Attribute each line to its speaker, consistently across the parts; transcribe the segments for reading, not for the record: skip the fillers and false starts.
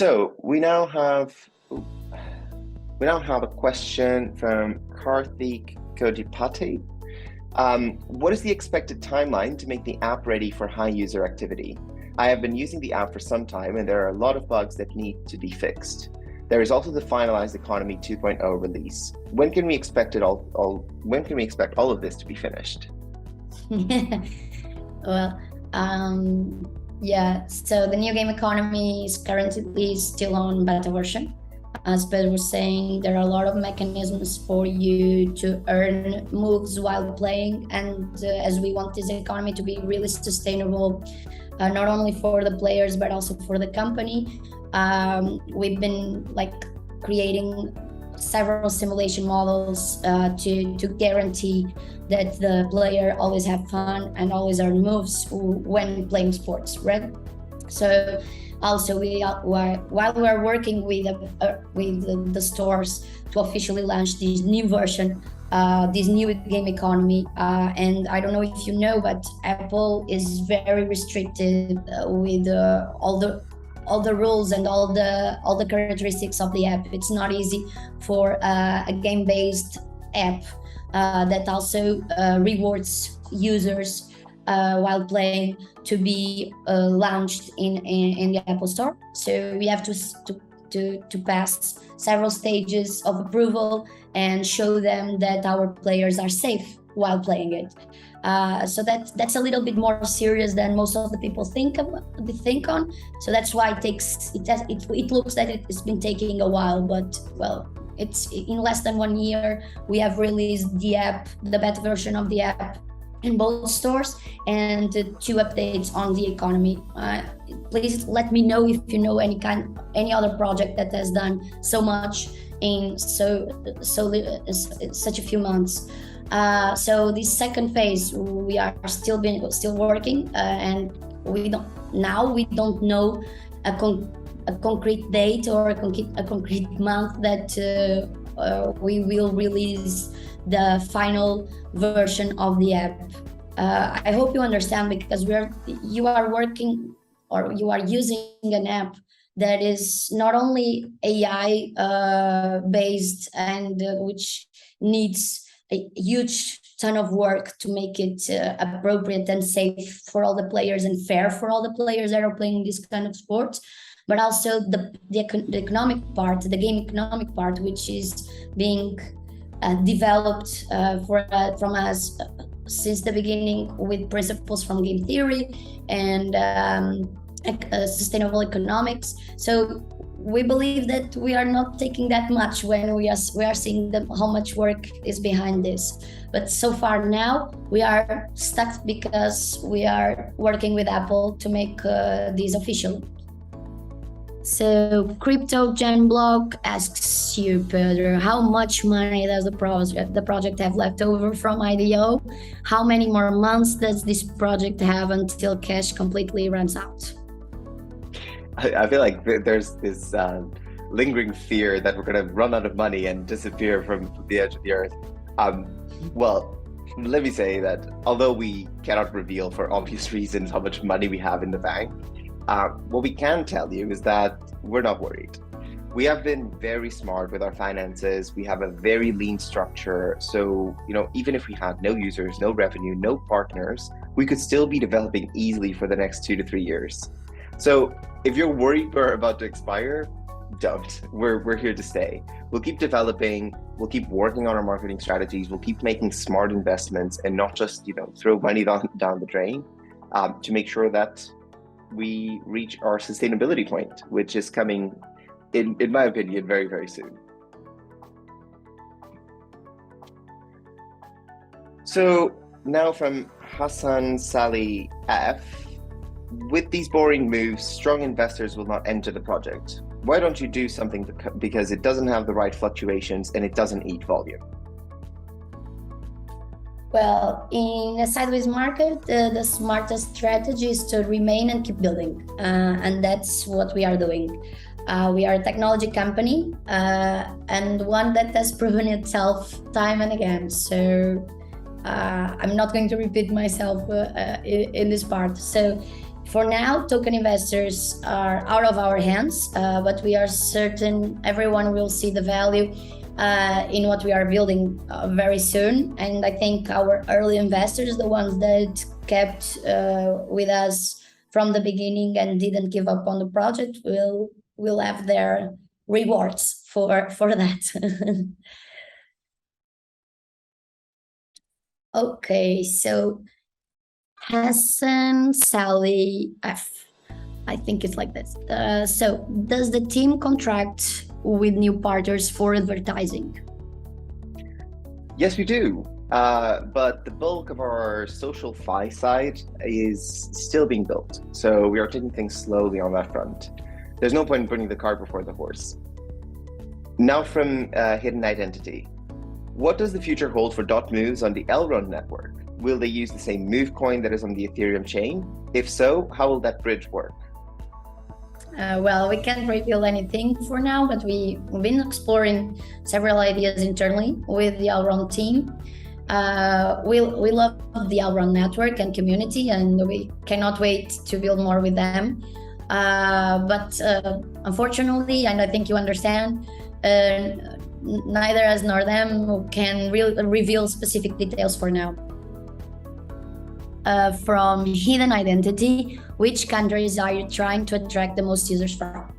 Speaker 1: So we now have a question from Karthik Kodipati. What is the expected timeline to make the app ready for high user activity? I have been using the app for some time and there are a lot of bugs that need to be fixed. There is also the finalized Economy 2.0 release. When can we expect when can we expect all of this to be finished?
Speaker 2: Well, yeah, so the new game economy is currently still on beta version. As Pedro was saying, there are a lot of mechanisms for you to earn moves while playing, and as we want this economy to be really sustainable, not only for the players but also for the company, we've been creating several simulation models to guarantee that the player always have fun and always earn moves when playing sports, right? So also while we are working with the stores to officially launch this new version, this new game economy, and I don't know if you know, but Apple is very restricted with all the rules and all the characteristics of the app. It's not easy for a game-based app that also rewards users while playing to be launched in the Apple Store. So we have to pass several stages of approval and show them that our players are safe while playing it. So that's a little bit more serious than most of the people think on. So that's why it looks that it's been taking a while, but well, it's in less than 1 year we have released the app, the beta version of the app, in both stores, and 2 updates on the economy. Please let me know if you know any other project that has done so much in such a few months. So this second phase, we are still working, and we don't know a concrete date or a concrete month that we will release the final version of the app. I hope you understand, because you are working or you are using an app that is not only AI based and which needs a huge ton of work to make it appropriate and safe for all the players and fair for all the players that are playing this kind of sports, but also the economic part, the game economic part, which is being developed from us since the beginning with principles from game theory and sustainable economics. So we believe that we are not taking that much when we are seeing how much work is behind this. But so far now we are stuck because we are working with Apple to make this official. So Crypto Gen Blog asks you, Pedro, how much money does the project have left over from IDO? How many more months does this project have until cash completely runs out?
Speaker 1: I feel like there's this lingering fear that we're going to run out of money and disappear from the edge of the earth. Well, let me say that although we cannot reveal for obvious reasons how much money we have in the bank, what we can tell you is that we're not worried. We have been very smart with our finances. We have a very lean structure. So, even if we had no users, no revenue, no partners, we could still be developing easily for the next 2 to 3 years. So if you're worried we're about to expire, don't. We're here to stay. We'll keep developing. We'll keep working on our marketing strategies. We'll keep making smart investments and not just, throw money down the drain to make sure that we reach our sustainability point, which is coming, in my opinion, very, very soon. So now from Hassan Sali F, with these boring moves, strong investors will not enter the project. Why don't you do something because it doesn't have the right fluctuations and it doesn't eat volume?
Speaker 2: Well, in a sideways market, the smartest strategy is to remain and keep building. And that's what we are doing. We are a technology company and one that has proven itself time and again. So I'm not going to repeat myself in this part. So For now, token investors are out of our hands, but we are certain everyone will see the value in what we are building very soon. And I think our early investors, the ones that kept with us from the beginning and didn't give up on the project, will have their rewards for that. Okay, so Hassan Sally F. I think it's like this. So, does the team contract with new partners for advertising?
Speaker 1: Yes, we do. But the bulk of our social fi side is still being built. So we are taking things slowly on that front. There's no point in putting the cart before the horse. Now from hidden identity. What does the future hold for dotmoovs on the Elrond network? Will they use the same move coin that is on the Ethereum chain? If so, how will that bridge work?
Speaker 2: Well, we can't reveal anything for now, but we've been exploring several ideas internally with the Elrond team. We love the Elrond network and community, and we cannot wait to build more with them. But unfortunately, and I think you understand, neither us nor them can reveal specific details for now. From hidden identity, which countries are you trying to attract the most users from?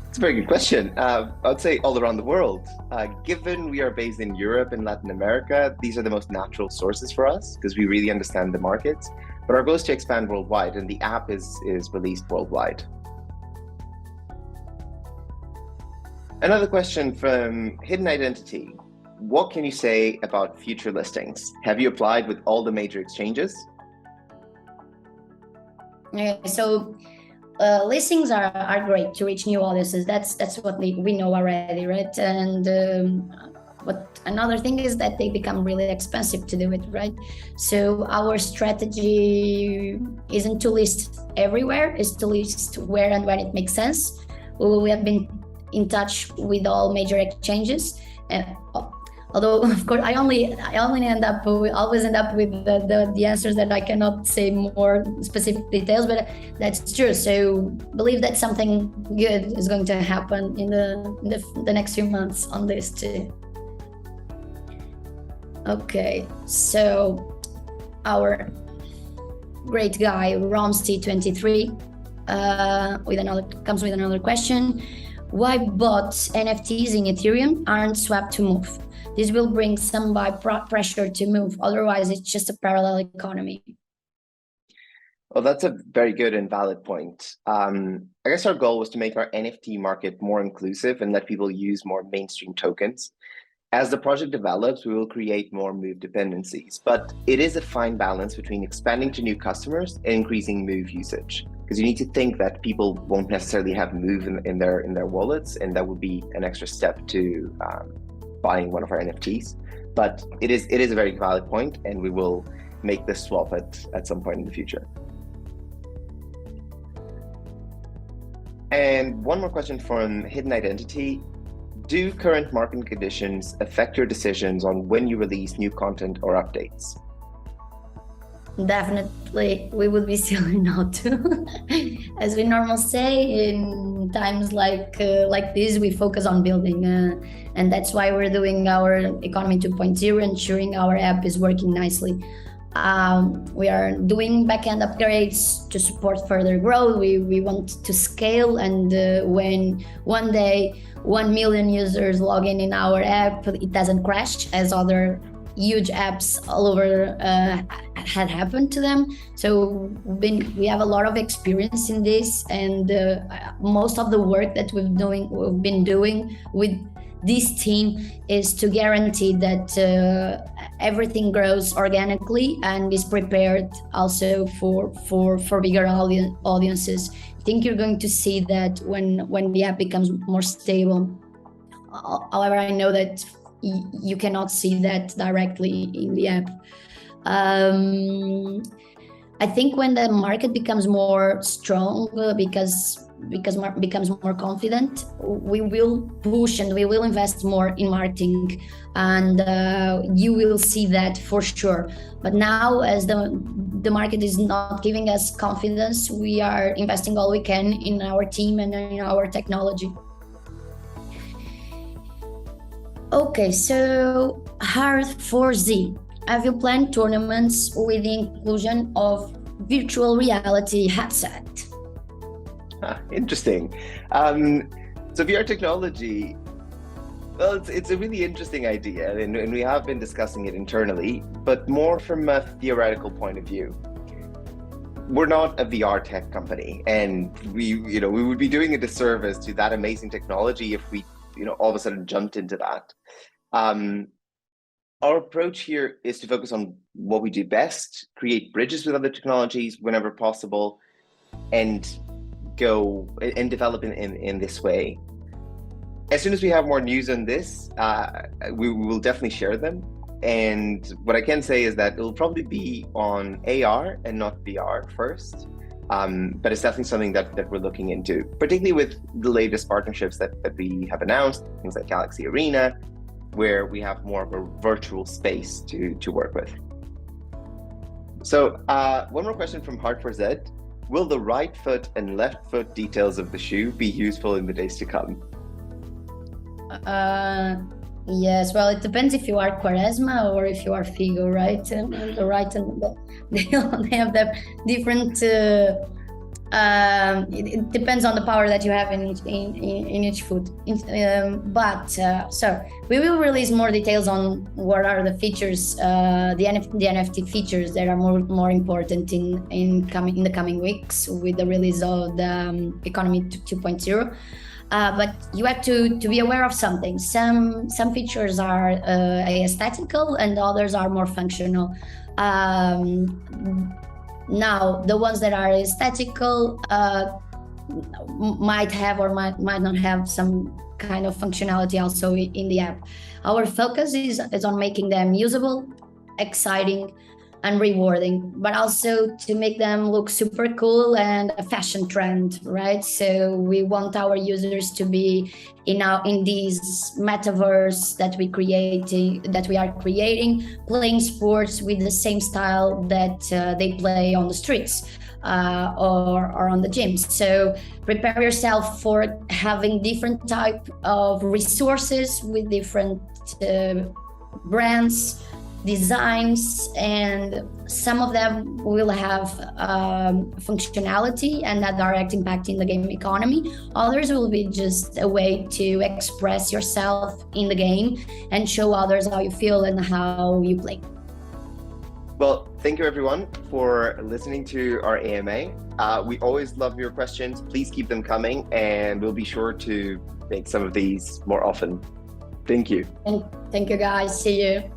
Speaker 1: It's a very good question. I'd say all around the world. Given we are based in Europe and Latin America, these are the most natural sources for us because we really understand the markets. But our goal is to expand worldwide, and the app is released worldwide. Another question from hidden identity. What can you say about future listings? Have you applied with all the major exchanges?
Speaker 2: So listings are great to reach new audiences. That's what we know already, right? And but another thing is that they become really expensive to do it, right? So our strategy isn't to list everywhere, it's to list where and when it makes sense. We have been in touch with all major exchanges. Although, of course, I always end up with the answers that I cannot say more specific details, but that's true. So believe that something good is going to happen in the next few months on this too. Okay, so our great guy Romsty23 comes with another question. Why bots NFTs in Ethereum aren't swapped to Move? This will bring some buy pressure to Move. Otherwise, it's just a parallel economy.
Speaker 1: Well, that's a very good and valid point. I guess our goal was to make our NFT market more inclusive and let people use more mainstream tokens. As the project develops, we will create more Move dependencies, but it is a fine balance between expanding to new customers and increasing Move usage. Because you need to think that people won't necessarily have Move in their wallets, and that would be an extra step to buying one of our NFTs. But it is a very valid point, and we will make this swap at some point in the future. And one more question from Hidden Identity. Do current market conditions affect your decisions on when you release new content or updates?
Speaker 2: Definitely, we would be silly not to. As we normally say, in times like this, we focus on building, and that's why we're doing our Economy 2.0, ensuring our app is working nicely. We are doing backend upgrades to support further growth. We want to scale, and when one day 1 million users log in our app, it doesn't crash as other huge apps all over had happened to them. So we have a lot of experience in this, and most of the work that we've been doing with this team is to guarantee that everything grows organically and is prepared also for bigger audiences. I think you're going to see that when the app becomes more stable. However, I know that you cannot see that directly in the app. I think when the market becomes more strong, because becomes more confident, we will push and we will invest more in marketing, and you will see that for sure. But now, as the market is not giving us confidence, we are investing all we can in our team and in our technology. Okay, so Hard4Z, have you planned tournaments with the inclusion of virtual reality headset?
Speaker 1: Interesting. So VR technology, well, it's a really interesting idea, and we have been discussing it internally, but more from a theoretical point of view. We're not a VR tech company, and we would be doing a disservice to that amazing technology if we, all of a sudden jumped into that. Our approach here is to focus on what we do best, create bridges with other technologies whenever possible, and go and develop in this way. As soon as we have more news on this, we will definitely share them. And what I can say is that it'll probably be on AR and not VR first. But it's definitely something that we're looking into, particularly with the latest partnerships that we have announced, things like Galaxy Arena, where we have more of a virtual space to work with. So one more question from Hard4Z. Will the right foot and left foot details of the shoe be useful in the days to come?
Speaker 2: Yes, well, it depends if you are Quaresma or if you are Figo, right? And the right and they have the different. It depends on the power that you have in each foot. So we will release more details on what are the features, the NFT features that are more important in the coming weeks with the release of the Economy 2.0. But you have to be aware of something. Some features are aesthetical and others are more functional. Now, the ones that are aesthetical might have or might not have some kind of functionality also in the app. Our focus is on making them usable, exciting, and rewarding, but also to make them look super cool and a fashion trend, right? So we want our users to be in these metaverse that we are creating, playing sports with the same style that they play on the streets or on the gyms. So prepare yourself for having different type of resources with different brands, designs, and some of them will have functionality and a direct impact in the game economy. Others will be just a way to express yourself in the game and show others how you feel and how you play.
Speaker 1: Well, thank you everyone for listening to our AMA. We always love your questions. Please keep them coming, and we'll be sure to make some of these more often. Thank you.
Speaker 2: Thank you guys. See you.